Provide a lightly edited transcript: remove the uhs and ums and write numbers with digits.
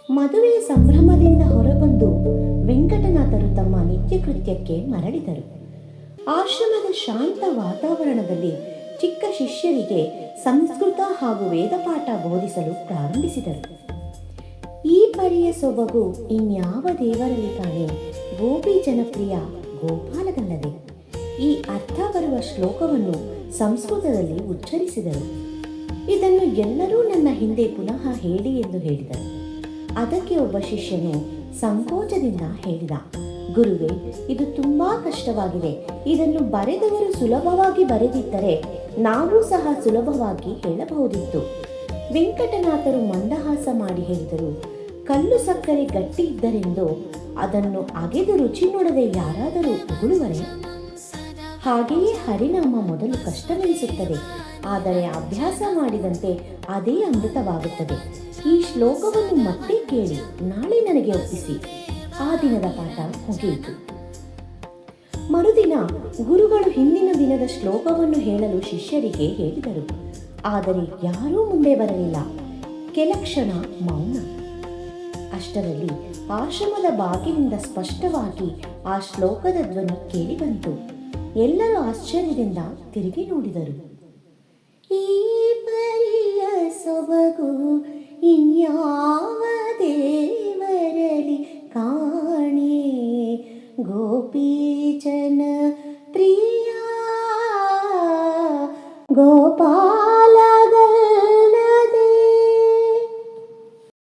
ಮದುವೆಯ ಸಂಭ್ರಮದಿಂದ ಹೊರಬಂದು ವೆಂಕಟನಾಥರು ತಮ್ಮ ನಿತ್ಯ ಕೃತ್ಯಕ್ಕೆ ಮರಳಿದರು. ಆಶ್ರಮದ ಶಾಂತ ವಾತಾವರಣದಲ್ಲಿ ಚಿಕ್ಕ ಶಿಷ್ಯರಿಗೆ ಸಂಸ್ಕೃತ ಹಾಗೂ ವೇದಪಾಠ ಬೋಧಿಸಲು ಪ್ರಾರಂಭಿಸಿದರು. ಈ ಪರಿಯ ಸೊಬಗು ಇನ್ಯಾವ ದೇವರಲ್ಲಿ ಕಾಣೆ, ಗೋಪಿ ಜನಪ್ರಿಯ ಗೋಪಾಲಗಲ್ಲದೆ. ಈ ಅರ್ಥ ಬರುವ ಶ್ಲೋಕವನ್ನು ಸಂಸ್ಕೃತದಲ್ಲಿ ಉಚ್ಚರಿಸಿದರು. ಇದನ್ನು ಎಲ್ಲರೂ ನನ್ನ ಹಿಂದೆ ಪುನಃ ಹೇಳಿ ಎಂದು ಹೇಳಿದರು. ಅದಕ್ಕೆ ಒಬ್ಬ ಶಿಷ್ಯನು ಸಂಕೋಚದಿಂದ ಹೇಳಿದ, ಗುರುವೇ, ಇದು ತುಂಬಾ ಕಷ್ಟವಾಗಿದೆ. ಇದನ್ನು ಬರೆದವರು ಸುಲಭವಾಗಿ ಬರೆದಿದ್ದರೆ ನಾವು ಸಹ ಸುಲಭವಾಗಿ ಹೇಳಬಹುದಿತ್ತು. ವೆಂಕಟನಾಥರು ಮಂದಹಾಸ ಮಾಡಿ ಹೇಳಿದರು, ಕಲ್ಲು ಸಕ್ಕರೆ ಗಟ್ಟಿ ಇದ್ದರೆಂದು ಅದನ್ನು ಅಗೆದು ರುಚಿ ನೋಡದೆ ಯಾರಾದರೂ ಉಗುಳುವರೆ? ಹಾಗೆಯೇ ಹರಿನಾಮ ಮೊದಲು ಕಷ್ಟವೆನಿಸುತ್ತದೆ, ಆದರೆ ಅಭ್ಯಾಸ ಮಾಡಿದಂತೆ ಅದೇ ಅಮೃತವಾಗುತ್ತದೆ. ಈ ಶ್ಲೋಕವನ್ನು ಮತ್ತೆ ಕೇಳಿ ನಾಳೆ ನನಗೆ ಒಪ್ಪಿಸಿ. ಆ ದಿನದ ಪಾಠ ಮುಗಿಯಿತು. ಮರುದಿನ ಗುರುಗಳು ಹಿಂದಿನ ದಿನದ ಶ್ಲೋಕವನ್ನು ಹೇಳಲು ಶಿಷ್ಯರಿಗೆ ಹೇಳಿದರು. ಆದರೆ ಯಾರೂ ಮುಂದೆ ಬರಲಿಲ್ಲ. ಕೆಲ ಕ್ಷಣ ಮೌನ. ಅಷ್ಟರಲ್ಲಿ ಆಶ್ರಮದ ಬಾಗಿಲಿಂದ ಸ್ಪಷ್ಟವಾಗಿ ಆ ಶ್ಲೋಕದ ಧ್ವನಿ ಕೇಳಿಬಂತು. ಎಲ್ಲರೂ ಆಶ್ಚರ್ಯದಿಂದ ತಿರುಗಿ ನೋಡಿದರು. ಈ ಪರಿಯ ಸೊಬಗು ಇನ್ಯಾವ ದೇವರಲಿ ಕಾಣೆ, ಗೋಪೀಜನ ಪ್ರಿಯ ಗೋಪಾಲ